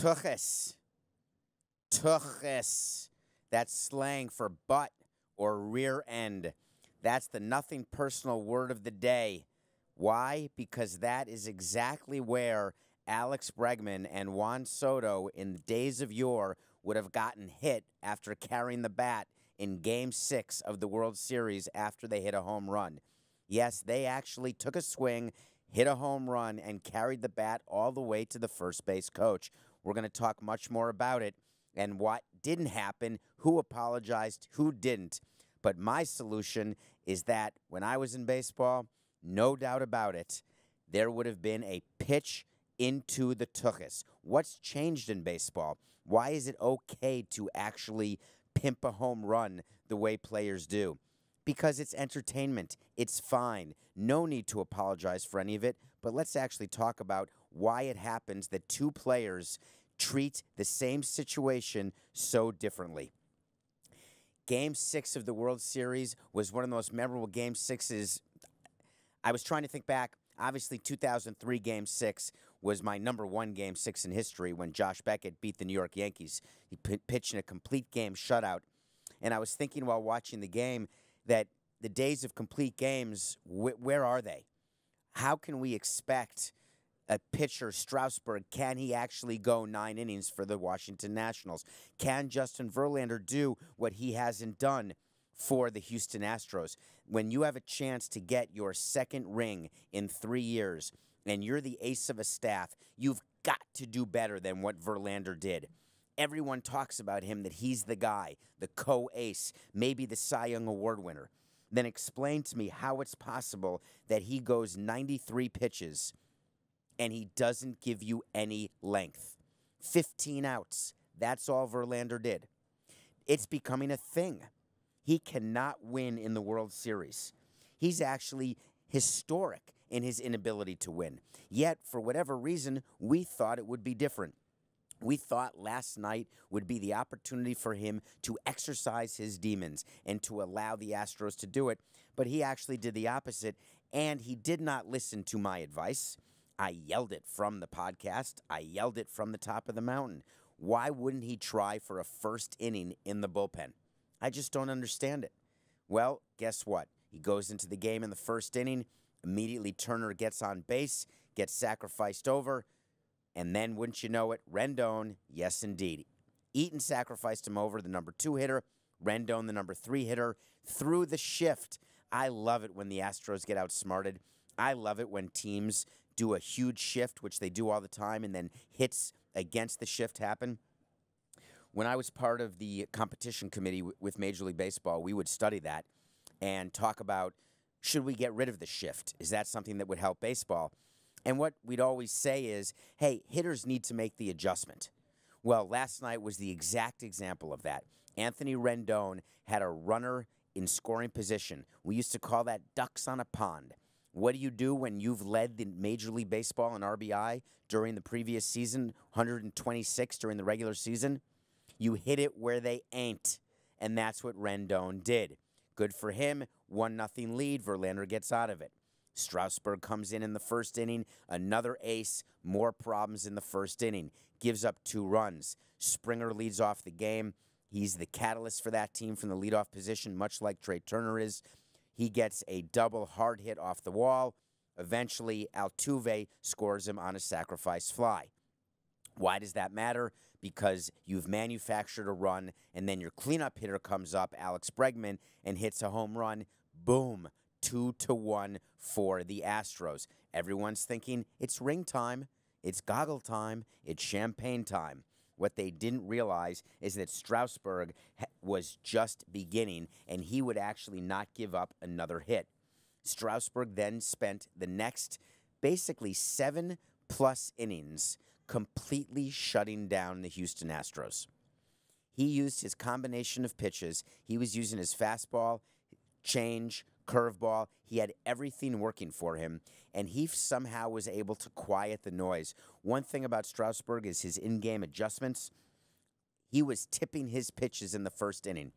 TUCHUS. TUCHUS. That's slang for butt or rear end. That's the nothing personal word of the day. Why? Because that is exactly where Alex Bregman and Juan Soto in the days of yore would have gotten hit after carrying the bat in Game 6 of the World Series after they hit a home run. Yes, they actually took a swing, hit a home run, and carried the bat all the way to the first base coach. We're going to talk much more about it and what didn't happen, who apologized, who didn't. But my solution is that when I was in baseball, no doubt about it, there would have been a pitch into the TUCHUS. What's changed in baseball? Why is it okay to actually pimp a home run the way players do? Because it's entertainment. It's fine. No need to apologize for any of it. But let's actually talk about why it happens that two players treat the same situation so differently. Game 6 of the World Series was one of the most memorable Game 6s. I was trying to think back. Obviously, 2003 Game 6 was my #1 Game 6 in history when Josh Beckett beat the New York Yankees. He pitched in a complete game shutout. And I was thinking while watching the game that the days of complete games, where are they? How can we expect a pitcher, Strasburg, can he actually go 9 innings for the Washington Nationals? Can Justin Verlander do what he hasn't done for the Houston Astros? When you have a chance to get your second ring in 3 years and you're the ace of a staff, you've got to do better than what Verlander did. Everyone talks about him, that he's the guy, the co-ace, maybe the Cy Young Award winner. Then explain to me how it's possible that he goes 93 pitches and he doesn't give you any length. 15 outs. That's all Verlander did. It's becoming a thing. He cannot win in the World Series. He's actually historic in his inability to win. Yet, for whatever reason, we thought it would be different. We thought last night would be the opportunity for him to exercise his demons and to allow the Astros to do it. But he actually did the opposite, and he did not listen to my advice. I yelled it from the podcast. I yelled it from the top of the mountain. Why wouldn't he try for a first inning in the bullpen? I just don't understand it. Well, guess what? He goes into the game in the first inning. Immediately, Turner gets on base, gets sacrificed over. And then, wouldn't you know it, Rendon, yes, indeed. Eaton sacrificed him over, the #2 hitter. Rendon, the #3 hitter, through the shift. I love it when the Astros get outsmarted. I love it when teams do a huge shift, which they do all the time, and then hits against the shift happen. When I was part of the competition committee with Major League Baseball, we would study that and talk about, should we get rid of the shift? Is that something that would help baseball? And what we'd always say is, hey, hitters need to make the adjustment. Well, last night was the exact example of that. Anthony Rendon had a runner in scoring position. We used to call that ducks on a pond. What do you do when you've led the Major League Baseball in RBI during the previous season, 126 during the regular season? You hit it where they ain't, and that's what Rendon did. Good for him, 1-0 lead, Verlander gets out of it. Strasburg comes in the first inning, another ace, more problems in the first inning, gives up 2 runs. Springer leads off the game. He's the catalyst for that team from the leadoff position, much like Trey Turner is. He gets a double hard hit off the wall. Eventually, Altuve scores him on a sacrifice fly. Why does that matter? Because you've manufactured a run, and then your cleanup hitter comes up, Alex Bregman, and hits a home run. Boom. 2-1 for the Astros. Everyone's thinking it's ring time, it's goggle time, it's champagne time. What they didn't realize is that Strasburg was just beginning, and he would actually not give up another hit. Strasburg then spent the next basically 7+ innings completely shutting down the Houston Astros. He used his combination of pitches. He was using his fastball, change, curveball. He had everything working for him, and he somehow was able to quiet the noise. One thing about Strasburg is his in-game adjustments. He was tipping his pitches in the first inning.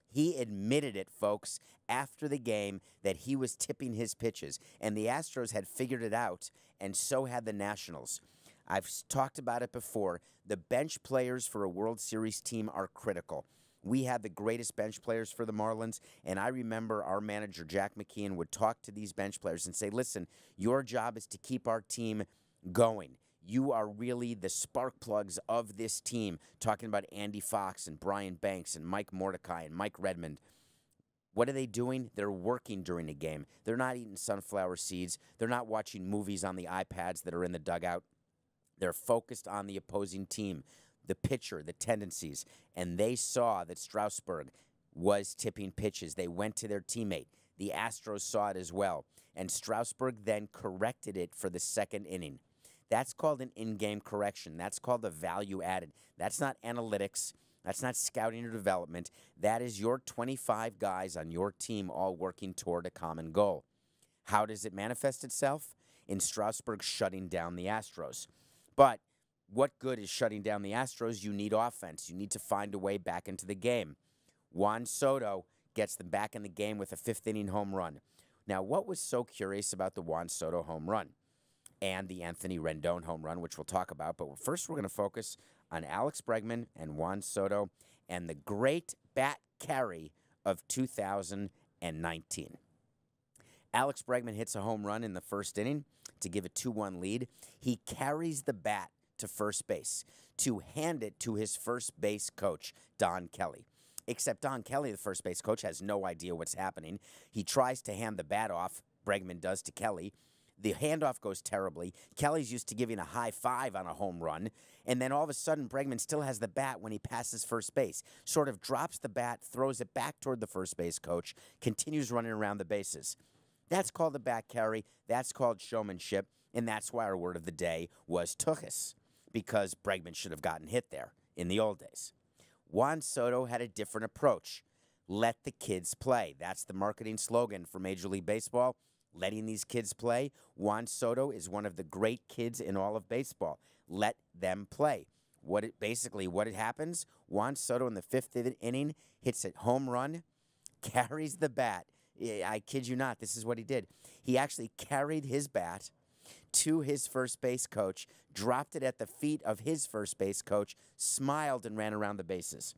He admitted it, folks, after the game that he was tipping his pitches, and the Astros had figured it out, and so had the Nationals. I've talked about it before. The bench players for a World Series team are critical. We had the greatest bench players for the Marlins, and I remember our manager, Jack McKeon, would talk to these bench players and say, listen, your job is to keep our team going. You are really the spark plugs of this team, talking about Andy Fox and Brian Banks and Mike Mordecai and Mike Redmond. What are they doing? They're working during the game. They're not eating sunflower seeds. They're not watching movies on the iPads that are in the dugout. They're focused on the opposing team, the pitcher, the tendencies, and they saw that Strasburg was tipping pitches. They went to their teammate. The Astros saw it as well, and Strasburg then corrected it for the second inning. That's called an in-game correction. That's called a value added. That's not analytics. That's not scouting or development. That is your 25 guys on your team all working toward a common goal. How does it manifest itself? In Strasburg shutting down the Astros. But what good is shutting down the Astros? You need offense. You need to find a way back into the game. Juan Soto gets them back in the game with a fifth-inning home run. Now, what was so curious about the Juan Soto home run and the Anthony Rendon home run, which we'll talk about, but first we're going to focus on Alex Bregman and Juan Soto and the great bat carry of 2019. Alex Bregman hits a home run in the first inning to give a 2-1 lead. He carries the bat to first base to hand it to his first base coach, Don Kelly. Except Don Kelly, the first base coach, has no idea what's happening. He tries to hand the bat off, Bregman does, to Kelly. The handoff goes terribly. Kelly's used to giving a high five on a home run, and then all of a sudden Bregman still has the bat when he passes first base, sort of drops the bat, throws it back toward the first base coach, continues running around the bases. That's called a bat carry. That's called showmanship, and that's why our word of the day was TUCHUS, because Bregman should have gotten hit there in the old days. Juan Soto had a different approach. Let the kids play. That's the marketing slogan for Major League Baseball, letting these kids play. Juan Soto is one of the great kids in all of baseball. Let them play. What happens, Juan Soto in the fifth inning hits a home run, carries the bat. I kid you not, this is what he did. He actually carried his bat to his first base coach, dropped it at the feet of his first base coach, smiled, and ran around the bases.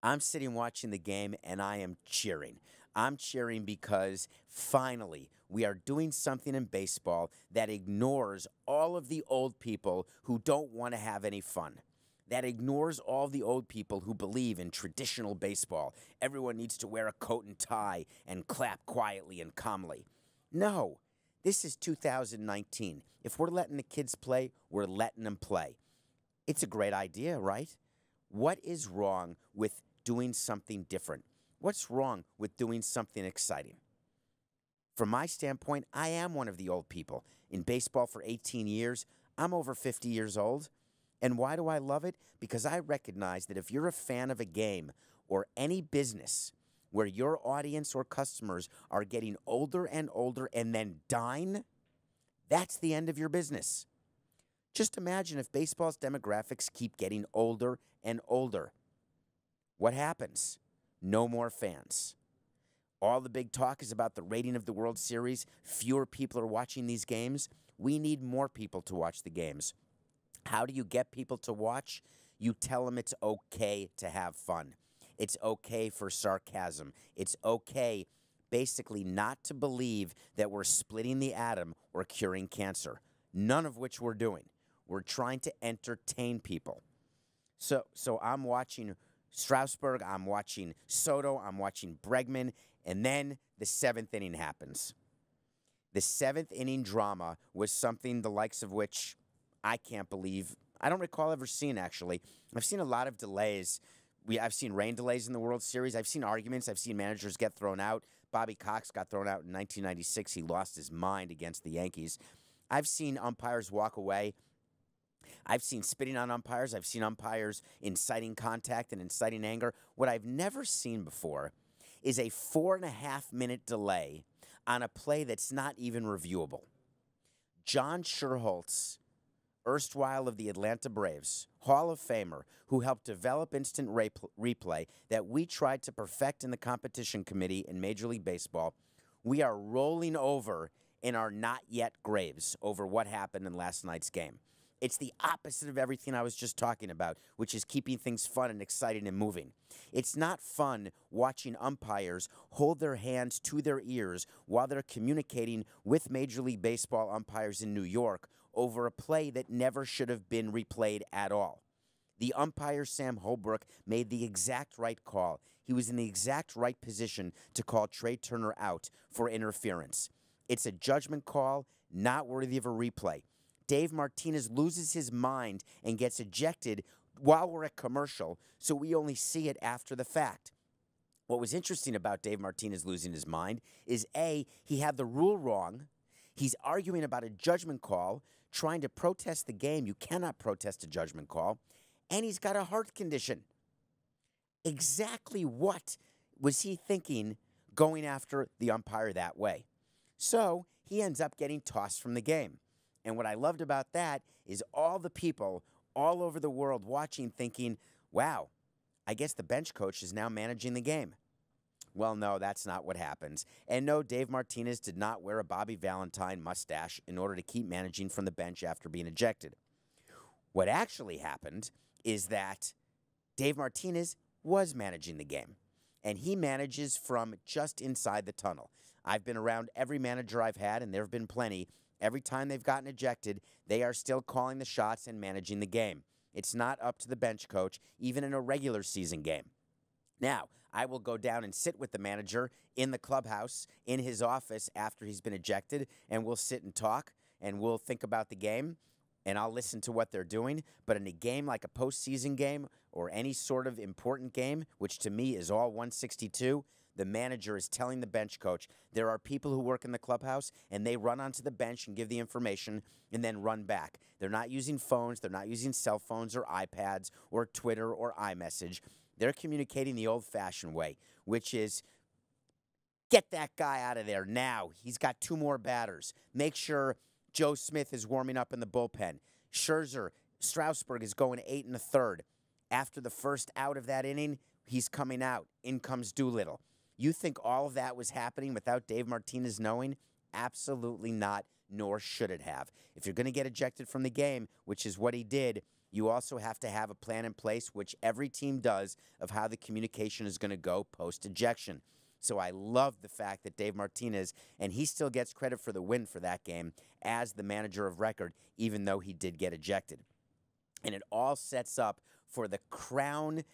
I'm sitting watching the game, and I am cheering. I'm cheering because finally we are doing something in baseball that ignores all of the old people who don't want to have any fun. That ignores all the old people who believe in traditional baseball. Everyone needs to wear a coat and tie and clap quietly and calmly. No, this is 2019. If we're letting the kids play, we're letting them play. It's a great idea, right? What is wrong with doing something different? What's wrong with doing something exciting? From my standpoint, I am one of the old people. In baseball for 18 years, I'm over 50 years old. And why do I love it? Because I recognize that if you're a fan of a game or any business where your audience or customers are getting older and older and then dying, that's the end of your business. Just imagine if baseball's demographics keep getting older and older. What happens? No more fans. All the big talk is about the rating of the World Series. Fewer people are watching these games. We need more people to watch the games. How do you get people to watch? You tell them it's okay to have fun. It's okay for sarcasm. It's okay, basically, not to believe that we're splitting the atom or curing cancer, none of which we're doing. We're trying to entertain people. So I'm watching Strasburg, I'm watching Soto, I'm watching Bregman, and then the seventh inning happens. The seventh inning drama was something the likes of which I can't believe. I don't recall ever seeing, actually. I've seen a lot of delays. I've seen rain delays in the World Series. I've seen arguments. I've seen managers get thrown out. Bobby Cox got thrown out in 1996. He lost his mind against the Yankees. I've seen umpires walk away. I've seen spitting on umpires. I've seen umpires inciting contact and inciting anger. What I've never seen before is a 4.5-minute delay on a play that's not even reviewable. John Schuerholz, erstwhile of the Atlanta Braves, Hall of Famer, who helped develop instant replay that we tried to perfect in the competition committee in Major League Baseball, we are rolling over in our not yet graves over what happened in last night's game. It's the opposite of everything I was just talking about, which is keeping things fun and exciting and moving. It's not fun watching umpires hold their hands to their ears while they're communicating with Major League Baseball umpires in New York over a play that never should have been replayed at all. The umpire, Sam Holbrook, made the exact right call. He was in the exact right position to call Trey Turner out for interference. It's a judgment call, not worthy of a replay. Dave Martinez loses his mind and gets ejected while we're at commercial, so we only see it after the fact. What was interesting about Dave Martinez losing his mind is, A, he had the rule wrong. He's arguing about a judgment call, trying to protest the game. You cannot protest a judgment call. And he's got a heart condition. Exactly what was he thinking going after the umpire that way? So he ends up getting tossed from the game. And what I loved about that is all the people all over the world watching thinking, wow, I guess the bench coach is now managing the game. Well, no, that's not what happens. And no, Dave Martinez did not wear a Bobby Valentine mustache in order to keep managing from the bench after being ejected. What actually happened is that Dave Martinez was managing the game, and he manages from just inside the tunnel. I've been around every manager I've had, and there have been plenty. Every time they've gotten ejected, they are still calling the shots and managing the game. It's not up to the bench coach, even in a regular season game. Now, I will go down and sit with the manager in the clubhouse, in his office after he's been ejected, and we'll sit and talk, and we'll think about the game, and I'll listen to what they're doing. But in a game like a postseason game or any sort of important game, which to me is all 162, the manager is telling the bench coach, there are people who work in the clubhouse, and they run onto the bench and give the information and then run back. They're not using phones. They're not using cell phones or iPads or Twitter or iMessage. They're communicating the old-fashioned way, which is, get that guy out of there now. He's got 2 more batters. Make sure Joe Smith is warming up in the bullpen. Scherzer, Strasburg is going 8 1/3. After the first out of that inning, he's coming out. In comes Doolittle. You think all of that was happening without Dave Martinez knowing? Absolutely not, nor should it have. If you're going to get ejected from the game, which is what he did, you also have to have a plan in place, which every team does, of how the communication is going to go post-ejection. So I love the fact that Dave Martinez, and he still gets credit for the win for that game as the manager of record, even though he did get ejected. And it all sets up for the crown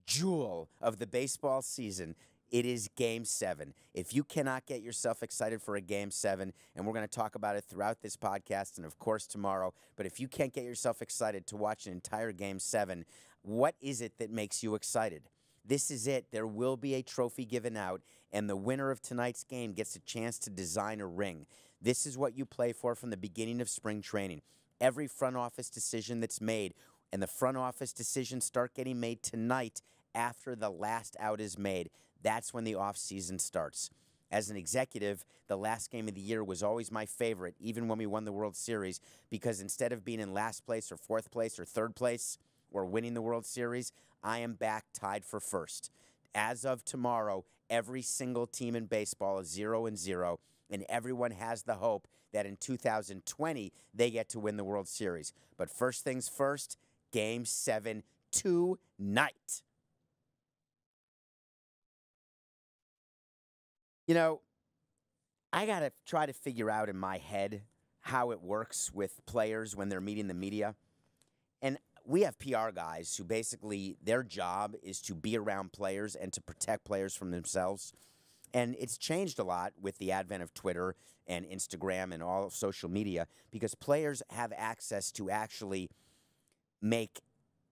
jewel of the baseball season. It is Game 7. If you cannot get yourself excited for a Game 7, and we're going to talk about it throughout this podcast and, of course, tomorrow, but if you can't get yourself excited to watch an entire Game 7, what is it that makes you excited? This is it. There will be a trophy given out, and the winner of tonight's game gets a chance to design a ring. This is what you play for from the beginning of spring training. Every front office decision that's made, and the front office decisions start getting made tonight after the last out is made. That's when the offseason starts. As an executive, the last game of the year was always my favorite, even when we won the World Series, because instead of being in last place or 4th place or 3rd place or winning the World Series, I am back tied for first. As of tomorrow, every single team in baseball is 0-0, and everyone has the hope that in 2020 they get to win the World Series. But first things first, Game 7 tonight. You know, I got to try to figure out in my head how it works with players when they're meeting the media. And we have PR guys who basically their job is to be around players and to protect players from themselves. And it's changed a lot with the advent of Twitter and Instagram and all of social media because players have access to actually make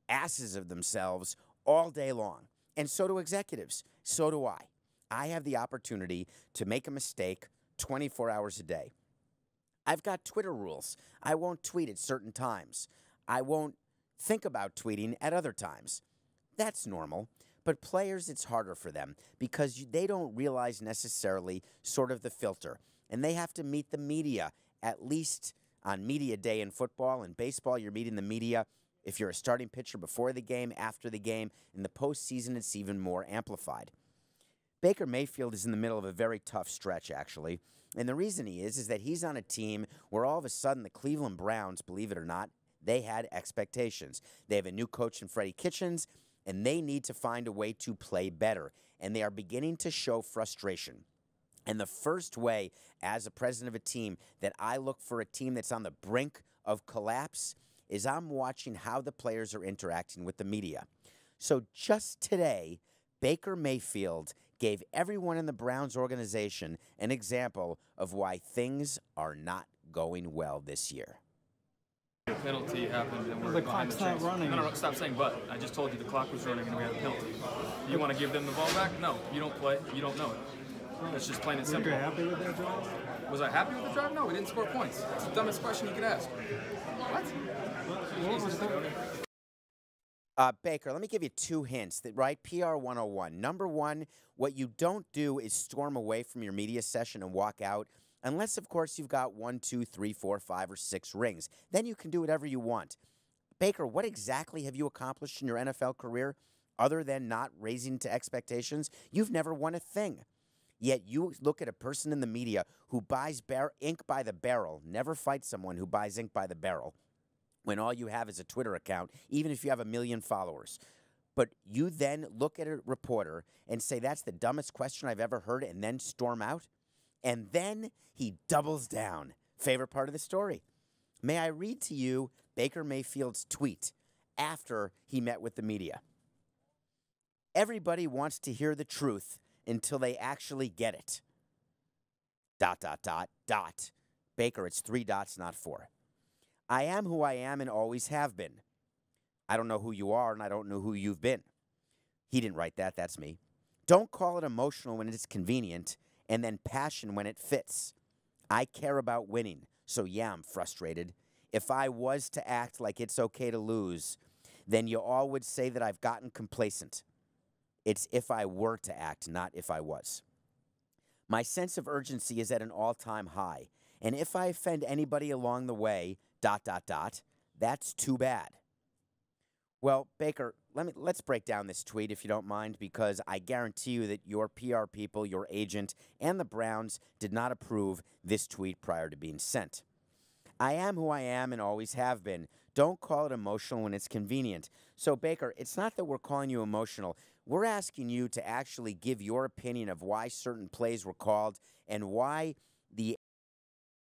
asses of themselves all day long. And so do executives. So do I. I have the opportunity to make a mistake 24 hours a day. I've got Twitter rules. I won't tweet at certain times. I won't think about tweeting at other times. That's normal. But players, it's harder for them because they don't realize necessarily sort of the filter. And they have to meet the media, at least on media day in football. In baseball, you're meeting the media if you're a starting pitcher before the game, after the game. In the postseason, it's even more amplified. Baker Mayfield is in the middle of a very tough stretch, actually. And the reason he is that he's on a team where all of a sudden the Cleveland Browns, believe it or not, they had expectations. They have a new coach in Freddie Kitchens, and they need to find a way to play better. And they are beginning to show frustration. And the first way, as a president of a team, that I look for a team that's on the brink of collapse is I'm watching how the players are interacting with the media. So just today, Baker Mayfield gave everyone in the Browns organization an example of why things are not going well this year. The penalty happened and we're the behind clock's the not chains. running. No, stop saying but. I just told you the clock was running and we had a penalty. You want to give them the ball back? No. You don't play. You don't know it. That's just plain and simple. Were you happy with that drive? Was I happy with the drive? No, we didn't score points. It's the dumbest question you could ask. What? Baker, let me give you 2 hints, right? PR 101. Number 1, what you don't do is storm away from your media session and walk out, unless, of course, you've got 1, 2, 3, 4, 5, or 6 rings. Then you can do whatever you want. Baker, what exactly have you accomplished in your NFL career other than not raising to expectations? You've never won a thing. Yet you look at a person in the media who buys ink by the barrel, never fight someone who buys ink by the barrel, when all you have is a Twitter account, even if you have 1 million followers. But you then look at a reporter and say, that's the dumbest question I've ever heard, and then storm out? And then he doubles down. Favorite part of the story. May I read to you Baker Mayfield's tweet after he met with the media? Everybody wants to hear the truth until they actually get it. ... Baker, it's 3 dots, not 4. I am who I am and always have been. I don't know who you are, and I don't know who you've been. He didn't write that. That's me. Don't call it emotional when it's convenient, and then passion when it fits. I care about winning, so yeah, I'm frustrated. If I was to act like it's okay to lose, then you all would say that I've gotten complacent. It's if I were to act, not if I was. My sense of urgency is at an all-time high, and if I offend anybody along the way, ... that's too bad. Well, Baker, let's break down this tweet if you don't mind, because I guarantee you that your PR people, your agent, and the Browns did not approve this tweet prior to being sent. I am who I am and always have been. Don't call it emotional when it's convenient. So, Baker, it's not that we're calling you emotional. We're asking you to actually give your opinion of why certain plays were called and why the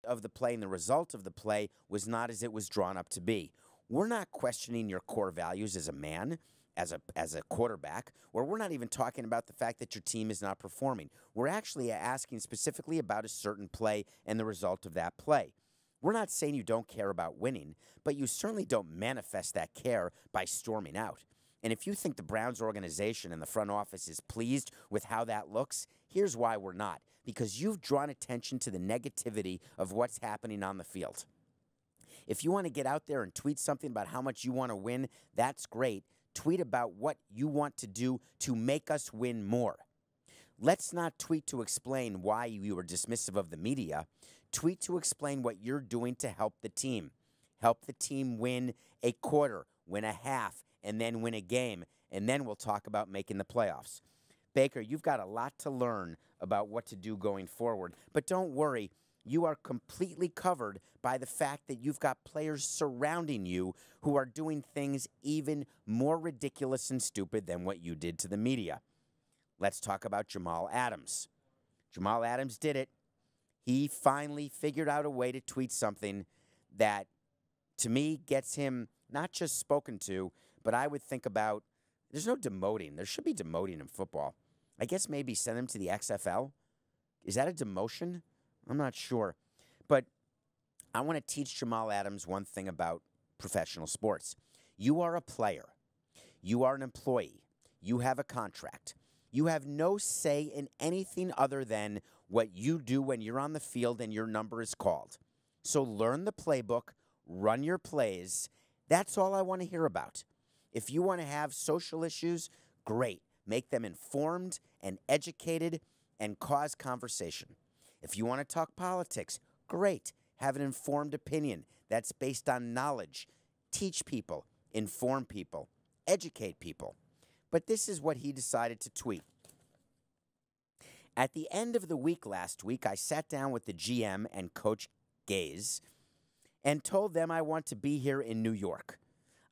of the play and the result of the play was not as it was drawn up to be. We're not questioning your core values as a man, as a quarterback, or we're not even talking about the fact that your team is not performing. We're actually asking specifically about a certain play and the result of that play. We're not saying you don't care about winning, but you certainly don't manifest that care by storming out. And if you think the Browns organization and the front office is pleased with how that looks, here's why we're not. Because you've drawn attention to the negativity of what's happening on the field. If you want to get out there and tweet something about how much you want to win, that's great. Tweet about what you want to do to make us win more. Let's not tweet to explain why you were dismissive of the media. Tweet to explain what you're doing to help the team. Help the team win a quarter, win a half, and then win a game. And then we'll talk about making the playoffs. Baker, you've got a lot to learn about what to do going forward. But don't worry, you are completely covered by the fact that you've got players surrounding you who are doing things even more ridiculous and stupid than what you did to the media. Let's talk about Jamal Adams. Jamal Adams did it. He finally figured out a way to tweet something that, to me, gets him not just spoken to, but I would think about, there's no demoting. There should be demoting in football. I guess maybe send him to the XFL. Is that a demotion? I'm not sure. But I want to teach Jamal Adams one thing about professional sports. You are a player. You are an employee. You have a contract. You have no say in anything other than what you do when you're on the field and your number is called. So learn the playbook, run your plays. That's all I want to hear about. If you want to have social issues, great. Make them informed and educated and cause conversation. If you want to talk politics, great. Have an informed opinion that's based on knowledge. Teach people, inform people, educate people. But this is what he decided to tweet. At the end of the week last week, I sat down with the GM and Coach Gaze and told them I want to be here in New York.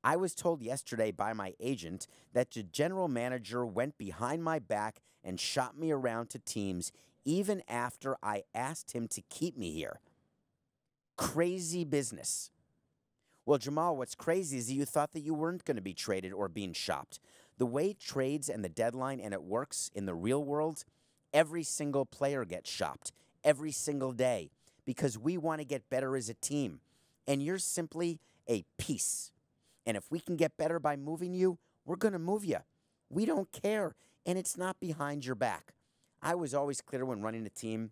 I was told yesterday by my agent that the general manager went behind my back and shot me around to teams even after I asked him to keep me here. Crazy business. Well, Jamal, what's crazy is that you thought that you weren't going to be traded or being shopped. The way trades and the deadline and it works in the real world, every single player gets shopped every single day because we want to get better as a team. And you're simply a piece. And if we can get better by moving you, we're going to move you. We don't care. And it's not behind your back. I was always clear when running a team.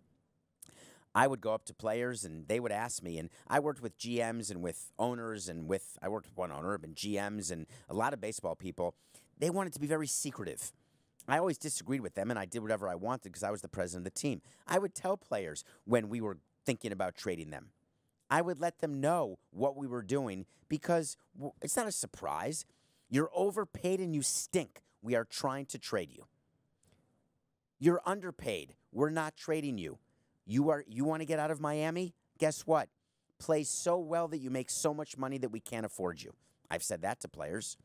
I would go up to players and they would ask me. And I worked with GMs and with owners and I worked with one owner and GMs and a lot of baseball people. They wanted to be very secretive. I always disagreed with them and I did whatever I wanted because I was the president of the team. I would tell players when we were thinking about trading them. I would let them know what we were doing because it's not a surprise. You're overpaid and you stink. We are trying to trade you. You're underpaid. We're not trading you. You want to get out of Miami? Guess what? Play so well that you make so much money that we can't afford you. I've said that to players.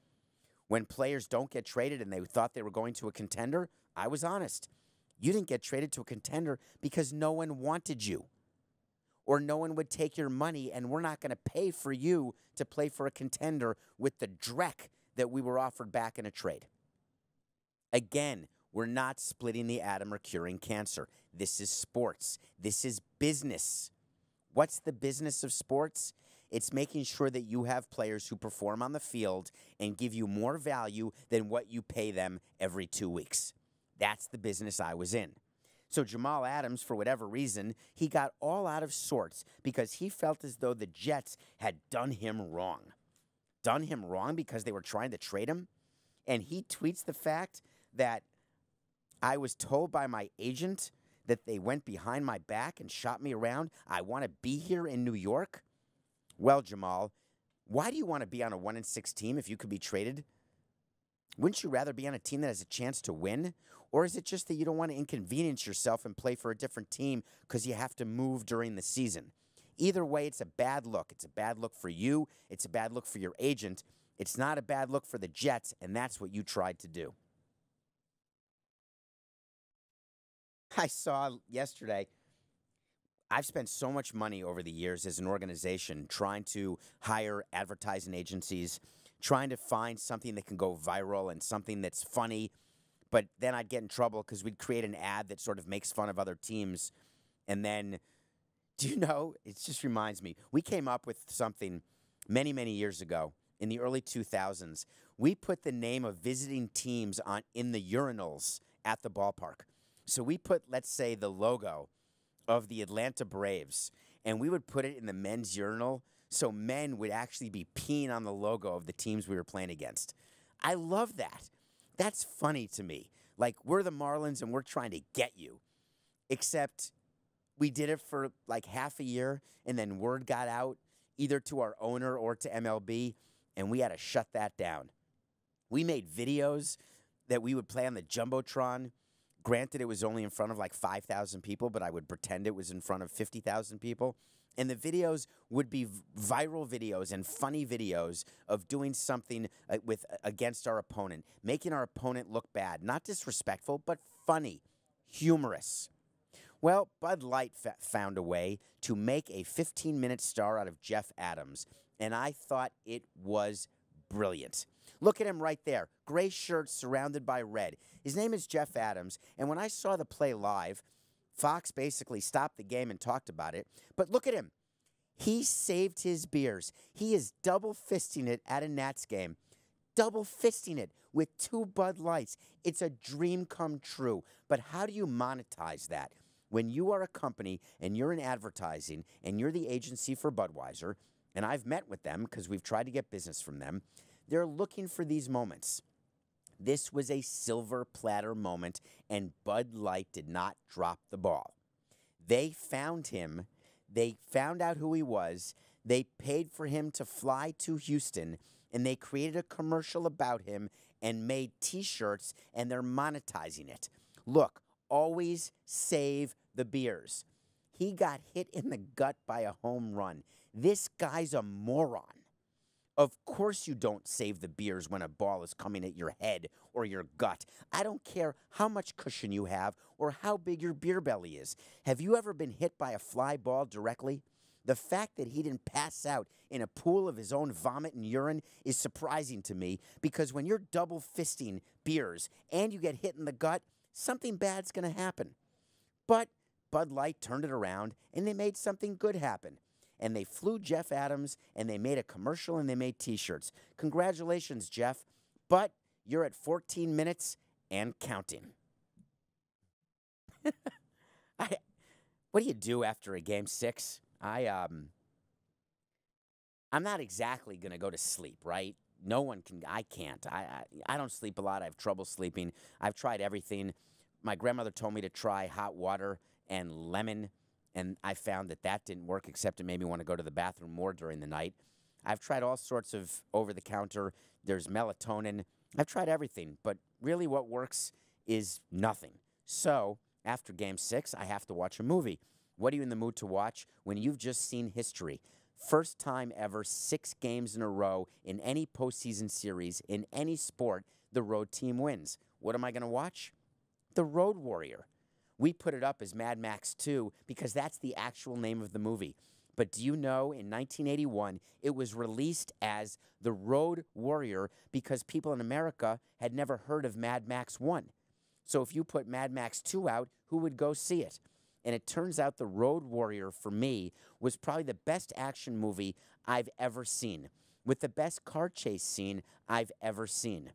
When players don't get traded and they thought they were going to a contender, I was honest. You didn't get traded to a contender because no one wanted you. Or no one would take your money, and we're not going to pay for you to play for a contender with the dreck that we were offered back in a trade. Again, we're not splitting the atom or curing cancer. This is sports. This is business. What's the business of sports? It's making sure that you have players who perform on the field and give you more value than what you pay them every 2 weeks. That's the business I was in. So Jamal Adams, for whatever reason, he got all out of sorts because he felt as though the Jets had done him wrong. Done him wrong because they were trying to trade him? And he tweets the fact that I was told by my agent that they went behind my back and shot me around. I want to be here in New York? Well, Jamal, why do you want to be on a 1-6 team if you could be traded? Wouldn't you rather be on a team that has a chance to win? Or is it just that you don't want to inconvenience yourself and play for a different team because you have to move during the season? Either way, it's a bad look. It's a bad look for you. It's a bad look for your agent. It's not a bad look for the Jets, and that's what you tried to do. I saw yesterday, I've spent so much money over the years as an organization trying to hire advertising agencies, trying to find something that can go viral and something that's funny, but then I'd get in trouble because we'd create an ad that sort of makes fun of other teams. And then, do you know, it just reminds me, we came up with something many, many years ago in the early 2000s. We put the name of visiting teams in the urinals at the ballpark. So we put, let's say, the logo of the Atlanta Braves, and we would put it in the men's urinal so men would actually be peeing on the logo of the teams we were playing against. I love that. That's funny to me. Like, we're the Marlins and we're trying to get you. Except we did it for like half a year, and then word got out either to our owner or to MLB, and we had to shut that down. We made videos that we would play on the Jumbotron. Granted, it was only in front of like 5,000 people, but I would pretend it was in front of 50,000 people. And the videos would be viral videos and funny videos of doing something against our opponent, making our opponent look bad. Not disrespectful, but funny, humorous. Well, Bud Light found a way to make a 15-minute star out of Jeff Adams, and I thought it was brilliant. Look at him right there, gray shirt surrounded by red. His name is Jeff Adams, and when I saw the play live, Fox basically stopped the game and talked about it. But look at him. He saved his beers. He is double-fisting it at a Nats game. Double-fisting it with 2 Bud Lights. It's a dream come true. But how do you monetize that? When you are a company and you're in advertising and you're the agency for Budweiser, and I've met with them because we've tried to get business from them, they're looking for these moments. This was a silver platter moment, and Bud Light did not drop the ball. They found him. They found out who he was. They paid for him to fly to Houston, and they created a commercial about him and made T-shirts, and they're monetizing it. Look, Always save the beers. He got hit in the gut by a home run. This guy's a moron. Of course you don't save the beers when a ball is coming at your head or your gut. I don't care how much cushion you have or how big your beer belly is. Have you ever been hit by a fly ball directly? The fact that he didn't pass out in a pool of his own vomit and urine is surprising to me, because when you're double fisting beers and you get hit in the gut, something bad's going to happen. But Bud Light turned it around and they made something good happen. And they flew Jeff Adams, and they made a commercial, and they made T-shirts. Congratulations, Jeff. But you're at 14 minutes and counting. What do you do after a game 6? I'm not exactly going to go to sleep, right? No one can. I can't. I don't sleep a lot. I have trouble sleeping. I've tried everything. My grandmother told me to try hot water and lemon, and I found that that didn't work, except it made me want to go to the bathroom more during the night. I've tried all sorts of over-the-counter. There's melatonin. I've tried everything, but really what works is nothing. So after Game 6, I have to watch a movie. What are you in the mood to watch when you've just seen history? First time ever, 6 games in a row in any postseason series, in any sport, the road team wins. What am I going to watch? The Road Warrior. We put it up as Mad Max 2 because that's the actual name of the movie. But do you know, in 1981, it was released as The Road Warrior because people in America had never heard of Mad Max 1. So if you put Mad Max 2 out, who would go see it? And it turns out The Road Warrior, for me, was probably the best action movie I've ever seen, with the best car chase scene I've ever seen.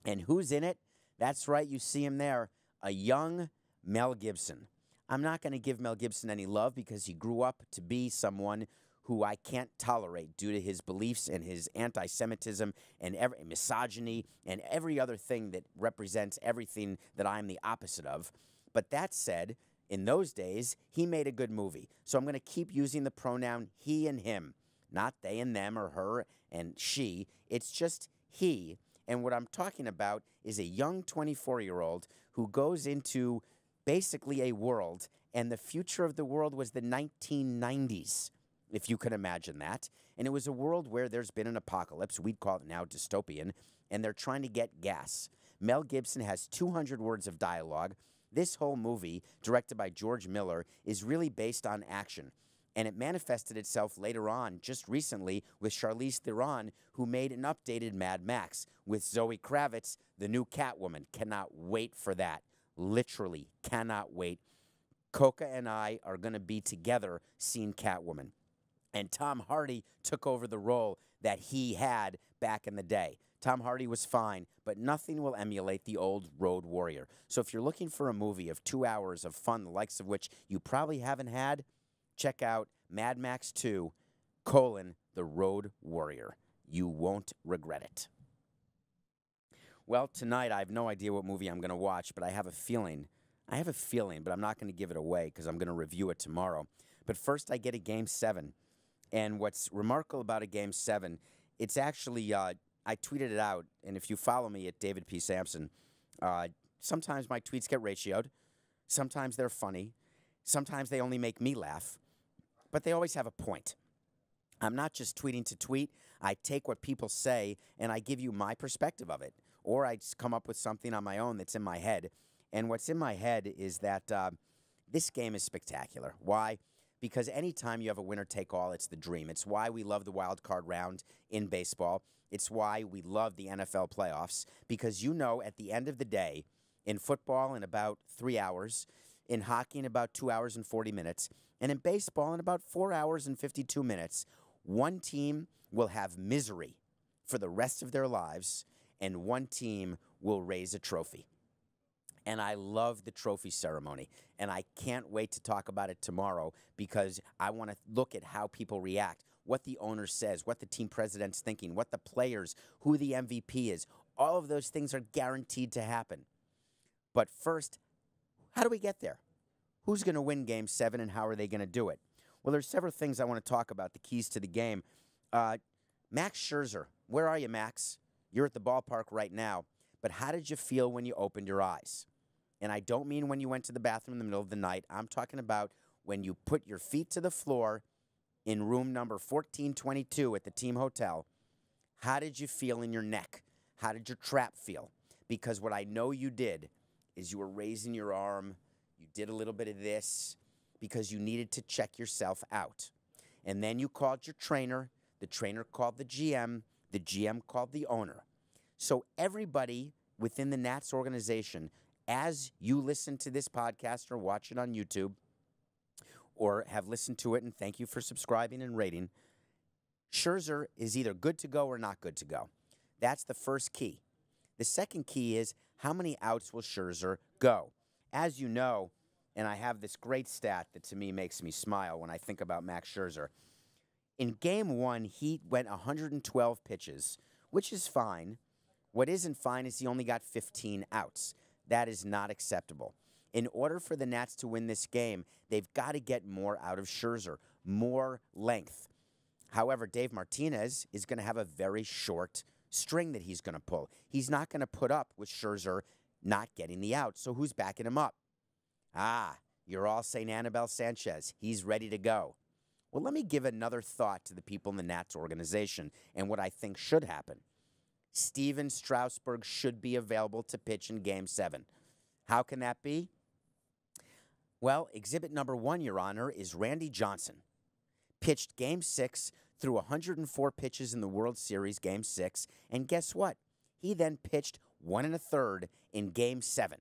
And who's in it? That's right, you see him there, a young Mel Gibson. I'm not going to give Mel Gibson any love because he grew up to be someone who I can't tolerate due to his beliefs and his anti-Semitism and misogyny and every other thing that represents everything that I'm the opposite of. But that said, in those days, he made a good movie. So I'm going to keep using the pronoun he and him, not they and them or her and she. It's just he. And what I'm talking about is a young 24-year-old who goes into basically a world, and the future of the world was the 1990s, if you can imagine that. And it was a world where there's been an apocalypse. We'd call it now dystopian, and they're trying to get gas. Mel Gibson has 200 words of dialogue. This whole movie, directed by George Miller, is really based on action. And it manifested itself later on, just recently, with Charlize Theron, who made an updated Mad Max with Zoe Kravitz, the new Catwoman. Cannot wait for that. Literally cannot wait. Coca and I are going to be together seeing Catwoman. And Tom Hardy took over the role that he had back in the day. Tom Hardy was fine, but nothing will emulate the old Road Warrior. So if you're looking for a movie of 2 hours of fun, the likes of which you probably haven't had, check out Mad Max 2, The Road Warrior. You won't regret it. Well, tonight I have no idea what movie I'm going to watch, but I have a feeling, but I'm not going to give it away because I'm going to review it tomorrow. But first I get a Game 7. And what's remarkable about a Game 7, it's actually, I tweeted it out, and if you follow me at David P. Samson, sometimes my tweets get ratioed. Sometimes they're funny. Sometimes they only make me laugh. But they always have a point. I'm not just tweeting to tweet. I take what people say, and I give you my perspective of it. Or I just come up with something on my own that's in my head. And what's in my head is that this game is spectacular. Why? Because anytime you have a winner-take-all, it's the dream. It's why we love the wild card round in baseball. It's why we love the NFL playoffs. Because you know at the end of the day, in football in about 3 hours, in hockey in about 2 hours and 40 minutes, and in baseball in about 4 hours and 52 minutes, one team will have misery for the rest of their lives, and one team will raise a trophy. And I love the trophy ceremony, and I can't wait to talk about it tomorrow because I want to look at how people react, what the owner says, what the team president's thinking, what the players, who the MVP is. All of those things are guaranteed to happen. But first, how do we get there? Who's going to win Game 7, and how are they going to do it? Well, there's several things I want to talk about, the keys to the game. Max Scherzer, where are you, Max? You're at the ballpark right now. But how did you feel when you opened your eyes? And I don't mean when you went to the bathroom in the middle of the night. I'm talking about when you put your feet to the floor in room number 1422 at the team hotel. How did you feel in your neck? How did your trap feel? Because what I know you did is you were raising your arm. You did a little bit of this because you needed to check yourself out. And then you called your trainer. The trainer called the GM called the owner. So everybody within the Nats organization, as you listen to this podcast or watch it on YouTube or have listened to it, and thank you for subscribing and rating, Scherzer is either good to go or not good to go. That's the first key. The second key is how many outs will Scherzer go? As you know, and I have this great stat that to me makes me smile when I think about Max Scherzer. In Game 1, he went 112 pitches, which is fine. What isn't fine is he only got 15 outs. That is not acceptable. In order for the Nats to win this game, they've got to get more out of Scherzer, more length. However, Dave Martinez is going to have a very short string that he's going to pull. He's not going to put up with Scherzer not getting the out. So who's backing him up? Ah, you're all saying Anibal Sanchez. He's ready to go. Well, let me give another thought to the people in the Nats organization and what I think should happen. Steven Strasburg should be available to pitch in Game 7. How can that be? Well, exhibit number 1, Your Honor, is Randy Johnson. Pitched Game 6 through 104 pitches in the World Series, Game 6, and guess what? He then pitched 1 1/3 in Game 7.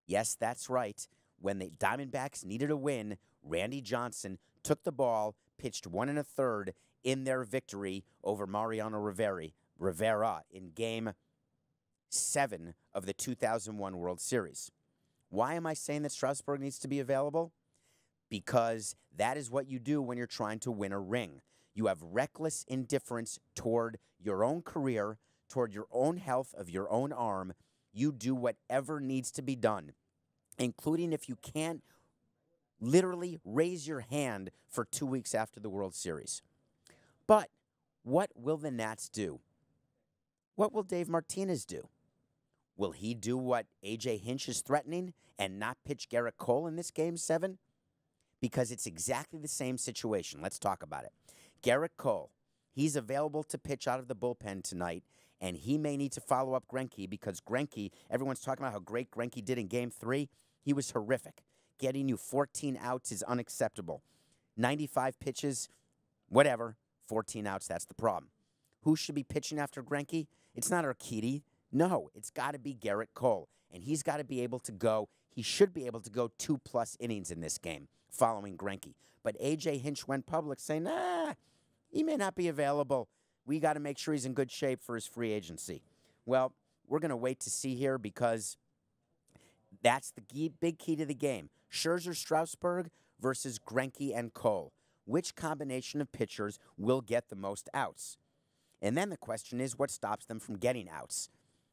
Yes, that's right. When the Diamondbacks needed a win, Randy Johnson took the ball, pitched 1 1/3 in their victory over Mariano Rivera in Game 7 of the 2001 World Series. Why am I saying that Strasburg needs to be available? Because that is what you do when you're trying to win a ring. You have reckless indifference toward your own career, toward your own health of your own arm. You do whatever needs to be done, including if you can't literally raise your hand for 2 weeks after the World Series. But what will the Nats do? What will Dave Martinez do? Will he do what A.J. Hinch is threatening and not pitch Gerrit Cole in this Game 7? Because it's exactly the same situation. Let's talk about it. Gerrit Cole, he's available to pitch out of the bullpen tonight, and he may need to follow up Greinke because Greinke, everyone's talking about how great Greinke did in Game 3. He was horrific. Getting you 14 outs is unacceptable. 95 pitches, whatever, 14 outs, that's the problem. Who should be pitching after Greinke? It's not Urquidy. No, it's got to be Gerrit Cole, and he's got to be able to go. He should be able to go 2+ innings in this game following Greinke. But A.J. Hinch went public saying, nah, he may not be available. We got to make sure he's in good shape for his free agency. Well, we're going to wait to see here because that's the big key to the game. Scherzer, Strasburg versus Greinke and Cole. Which combination of pitchers will get the most outs? And then the question is, what stops them from getting outs?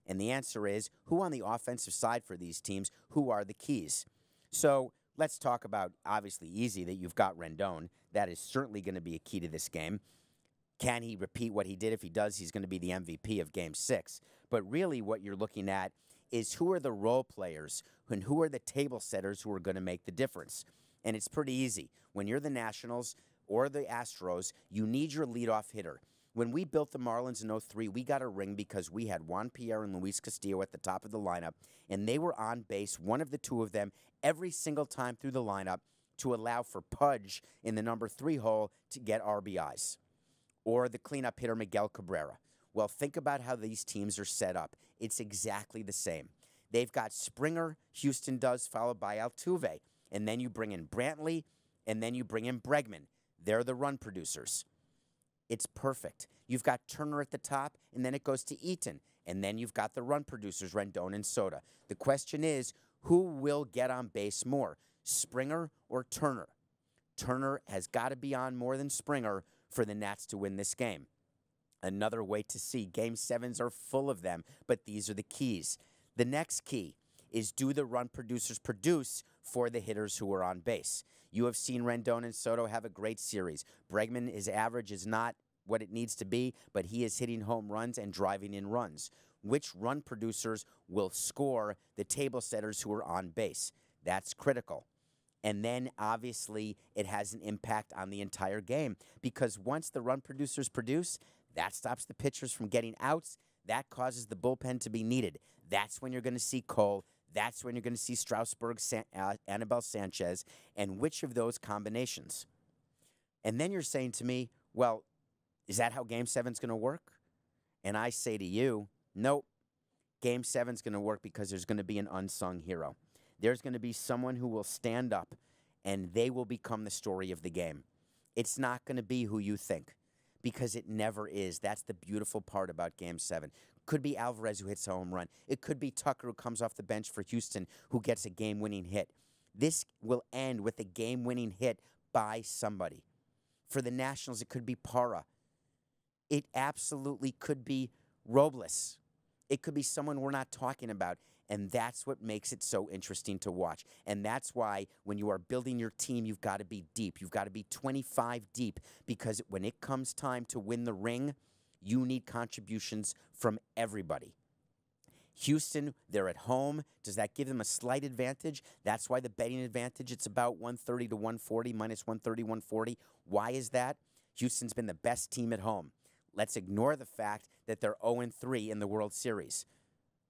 And the answer is, who on the offensive side for these teams, who are the keys? So let's talk about, obviously, easy that you've got Rendon. That is certainly going to be a key to this game. Can he repeat what he did? If he does, he's going to be the MVP of Game 6. But really what you're looking at is who are the role players and who are the table setters who are going to make the difference. And it's pretty easy. When you're the Nationals or the Astros, you need your leadoff hitter. When we built the Marlins in 03, we got a ring because we had Juan Pierre and Luis Castillo at the top of the lineup, and they were on base, one of the two of them, every single time through the lineup to allow for Pudge in the number 3 hole to get RBIs, or the cleanup hitter Miguel Cabrera. Well, think about how these teams are set up. It's exactly the same. They've got Springer, Houston does, followed by Altuve, and then you bring in Brantley, and then you bring in Bregman. They're the run producers. It's perfect. You've got Turner at the top, and then it goes to Eaton. And then you've got the run producers, Rendon and Soto. The question is, who will get on base more, Springer or Turner? Turner has got to be on more than Springer for the Nats to win this game. Another way to see. Game 7s are full of them, but these are the keys. The next key is, do the run producers produce for the hitters who are on base? You have seen Rendon and Soto have a great series. Bregman, his average is not what it needs to be, but he is hitting home runs and driving in runs. which run producers will score the table setters who are on base. That's critical. And then, obviously, it has an impact on the entire game because once the run producers produce, that stops the pitchers from getting outs. That causes the bullpen to be needed. That's when you're going to see Cole. That's when you're going to see Strasburg, Anibal Sanchez, and which of those combinations? And then you're saying to me, well, is that how Game 7's going to work? And I say to you, nope. Game 7's going to work because there's going to be an unsung hero. There's going to be someone who will stand up, and they will become the story of the game. It's not going to be who you think because it never is. That's the beautiful part about Game 7. Could be Alvarez who hits a home run. It could be Tucker who comes off the bench for Houston who gets a game-winning hit. This will end with a game-winning hit by somebody. For the Nationals, it could be Parra. It absolutely could be Robles. It could be someone we're not talking about. And that's what makes it so interesting to watch. And that's why when you are building your team, you've got to be deep. You've got to be 25 deep because when it comes time to win the ring, you need contributions from everybody. Houston, they're at home. Does that give them a slight advantage? That's why the betting advantage, it's about 130 to 140, minus 130, 140. Why is that? Houston's been the best team at home. Let's ignore the fact that they're 0-3 in the World Series.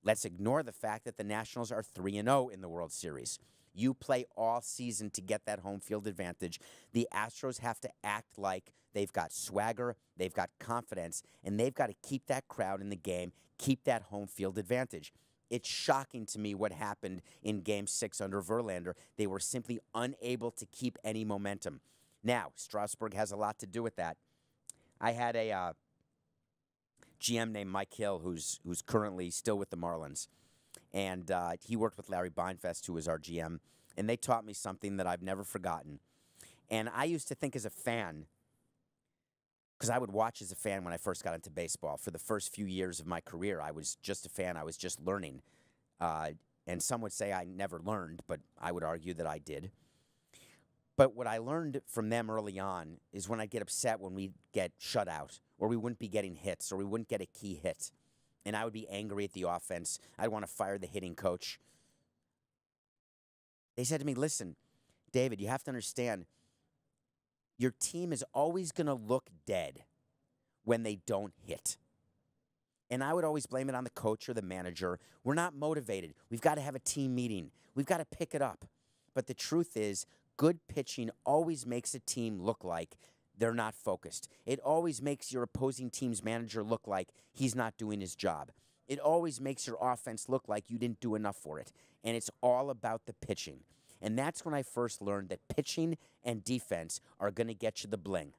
Let's ignore the fact that the Nationals are 3-0 in the World Series. You play all season to get that home field advantage. The Astros have to act like they've got swagger, they've got confidence, and they've got to keep that crowd in the game, keep that home field advantage. It's shocking to me what happened in Game 6 under Verlander. They were simply unable to keep any momentum. Now, Strasburg has a lot to do with that. I had a GM named Mike Hill, who's currently still with the Marlins. And he worked with Larry Beinfest, who was our GM. And they taught me something that I've never forgotten. And I used to think as a fan, because I would watch as a fan when I first got into baseball. For the first few years of my career, I was just a fan. I was just learning. And some would say I never learned, but I would argue that I did. But what I learned from them early on is when I'd get upset when we'd get shut out, or we wouldn't be getting hits, or we wouldn't get a key hit. And I would be angry at the offense. I'd want to fire the hitting coach. They said to me, listen, David, you have to understand, your team is always going to look dead when they don't hit. And I would always blame it on the coach or the manager. We're not motivated. We've got to have a team meeting. We've got to pick it up. But the truth is, good pitching always makes a team look like they're not focused. It always makes your opposing team's manager look like he's not doing his job. It always makes your offense look like you didn't do enough for it. And it's all about the pitching. And that's when I first learned that pitching and defense are going to get you the bling.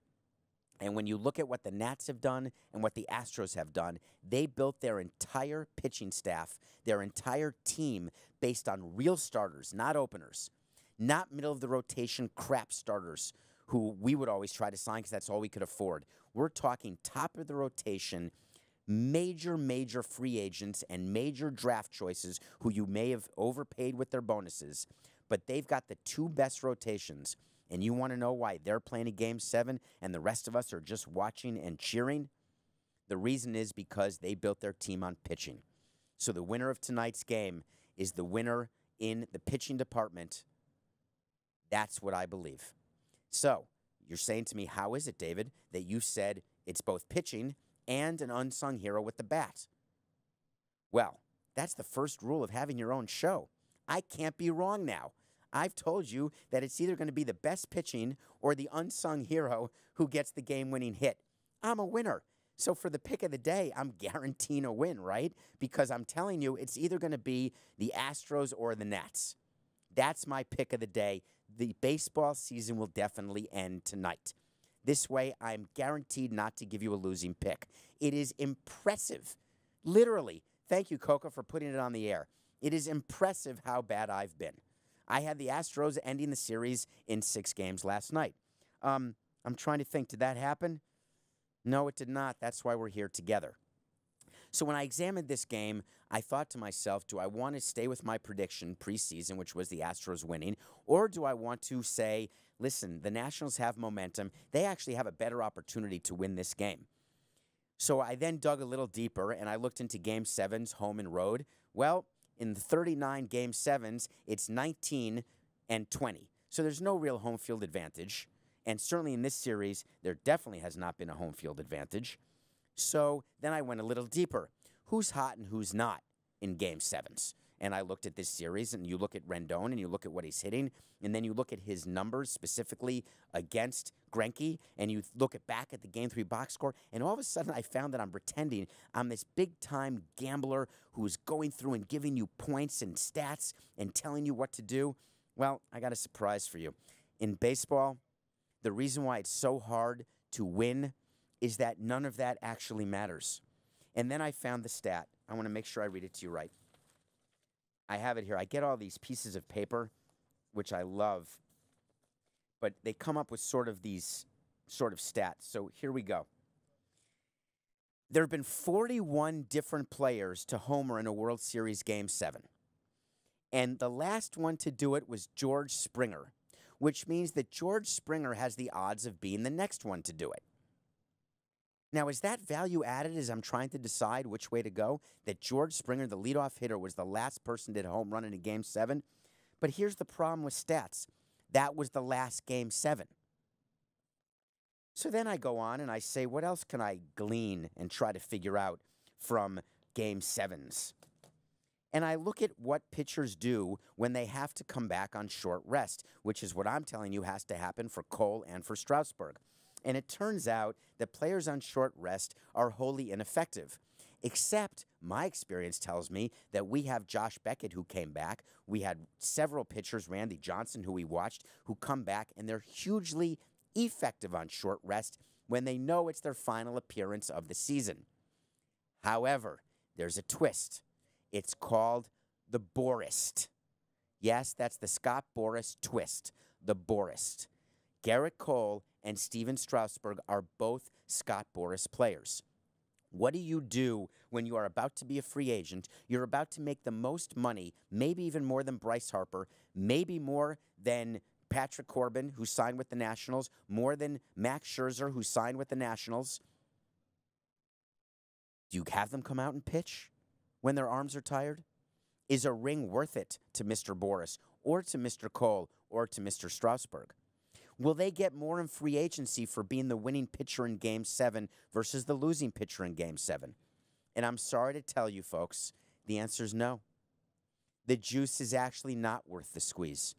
And when you look at what the Nats have done and what the Astros have done, they built their entire pitching staff, their entire team, based on real starters, not openers. Not middle-of-the-rotation crap starters who we would always try to sign because that's all we could afford. We're talking top-of-the-rotation, major free agents and major draft choices who you may have overpaid with their bonuses, but they've got the two best rotations. And you want to know why they're playing a Game 7 and the rest of us are just watching and cheering? The reason is because they built their team on pitching. So the winner of tonight's game is the winner in the pitching department. That's what I believe. So, you're saying to me, how is it, David, that you said it's both pitching and an unsung hero with the bat? Well, that's the first rule of having your own show. I can't be wrong now. I've told you that it's either going to be the best pitching or the unsung hero who gets the game-winning hit. I'm a winner. So for the pick of the day, I'm guaranteeing a win, right? Because I'm telling you, it's either going to be the Astros or the Nats. That's my pick of the day. The baseball season will definitely end tonight. This way, I'm guaranteed not to give you a losing pick. It is impressive. Literally, thank you, Coco, for putting it on the air. It is impressive how bad I've been. I had the Astros ending the series in 6 games last night. I'm trying to think, did that happen? No, it did not. That's why we're here together. So when I examined this game, I thought to myself, do I want to stay with my prediction preseason, which was the Astros winning, or do I want to say, listen, the Nationals have momentum. They actually have a better opportunity to win this game. So I then dug a little deeper, and I looked into Game 7s, home and road. Well, in the 39 Game 7s, it's 19 and 20. So there's no real home field advantage. And certainly in this series, there definitely has not been a home field advantage. So then I went a little deeper. Who's hot and who's not in Game 7s? And I looked at this series, and you look at Rendon, and you look at what he's hitting, and then you look at his numbers specifically against Greinke, and you look back at the Game 3 box score, and all of a sudden I found that I'm pretending I'm this big-time gambler who's going through and giving you points and stats and telling you what to do. Well, I got a surprise for you. In baseball, the reason why it's so hard to win is that none of that actually matters. And then I found the stat. I want to make sure I read it to you right. I have it here. I get all these pieces of paper, which I love, but they come up with these stats. So here we go. There have been 41 different players to homer in a World Series Game 7. And the last one to do it was George Springer, which means that George Springer has the odds of being the next one to do it. Now, is that value added as I'm trying to decide which way to go? That George Springer, the leadoff hitter, was the last person to hit a home run in a Game 7? But here's the problem with stats. That was the last Game 7. So then I go on and I say, what else can I glean and try to figure out from Game 7s? And I look at what pitchers do when they have to come back on short rest, which is what I'm telling you has to happen for Cole and for Strasburg. And it turns out that players on short rest are wholly ineffective, except my experience tells me that we have Josh Beckett who came back. We had several pitchers, Randy Johnson, who we watched, who come back, and they're hugely effective on short rest when they know it's their final appearance of the season. However, there's a twist. It's called the Bourist. Yes, that's the Scott Boras twist, the Bourist. Gerrit Cole and Steven Strasburg are both Scott Boras players. What do you do when you are about to be a free agent? You're about to make the most money, maybe even more than Bryce Harper, maybe more than Patrick Corbin, who signed with the Nationals, more than Max Scherzer, who signed with the Nationals. Do you have them come out and pitch when their arms are tired? Is a ring worth it to Mr. Boras or to Mr. Cole or to Mr. Strasburg? Will they get more in free agency for being the winning pitcher in Game 7 versus the losing pitcher in Game 7? And I'm sorry to tell you, folks, the answer is no. The juice is actually not worth the squeeze,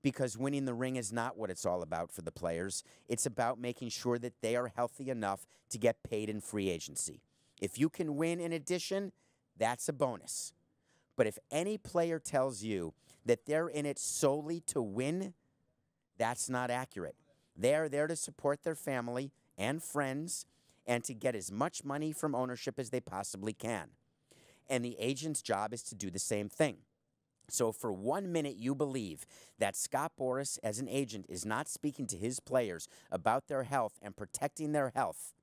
because winning the ring is not what it's all about for the players. It's about making sure that they are healthy enough to get paid in free agency. If you can win in addition, that's a bonus. But if any player tells you that they're in it solely to win, that's not accurate. They are there to support their family and friends and to get as much money from ownership as they possibly can. And the agent's job is to do the same thing. So for 1 minute you believe that Scott Boras as an agent is not speaking to his players about their health and protecting their health,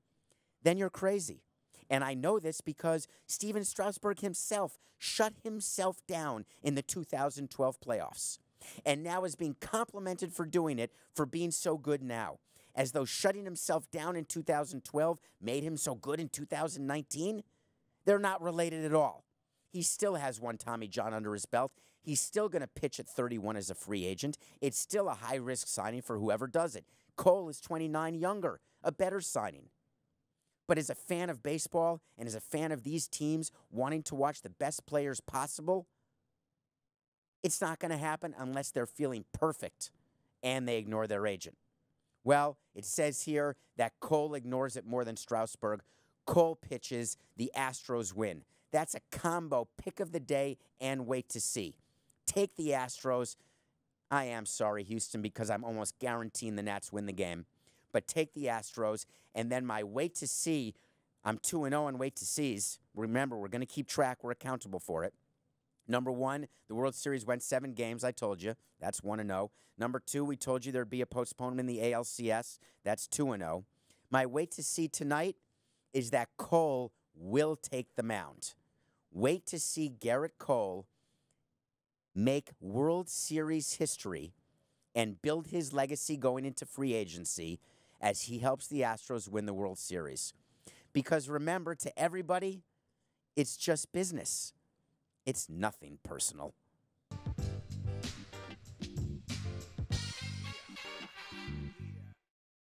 then you're crazy. And I know this because Steven Strasburg himself shut himself down in the 2012 playoffs, and now is being complimented for doing it, for being so good now, as though shutting himself down in 2012 made him so good in 2019. They're not related at all. He still has one Tommy John under his belt. He's still going to pitch at 31 as a free agent. It's still a high-risk signing for whoever does it. Cole is 29 younger, a better signing. But as a fan of baseball and as a fan of these teams wanting to watch the best players possible, it's not going to happen unless they're feeling perfect and they ignore their agent. Well, it says here that Cole ignores it more than Strasburg. Cole pitches, the Astros win. That's a combo pick of the day and wait to see. Take the Astros. I am sorry, Houston, because I'm almost guaranteeing the Nats win the game. But take the Astros, and then my wait to see, I'm 2-0 on wait to sees. Remember, we're going to keep track. We're accountable for it. Number 1, the World Series went 7 games, I told you. That's 1-0. Number 2, we told you there'd be a postponement in the ALCS. That's 2-0. My wait to see tonight is that Cole will take the mound. Wait to see Gerrit Cole make World Series history and build his legacy going into free agency as he helps the Astros win the World Series. Because remember, to everybody, it's just business. It's nothing personal.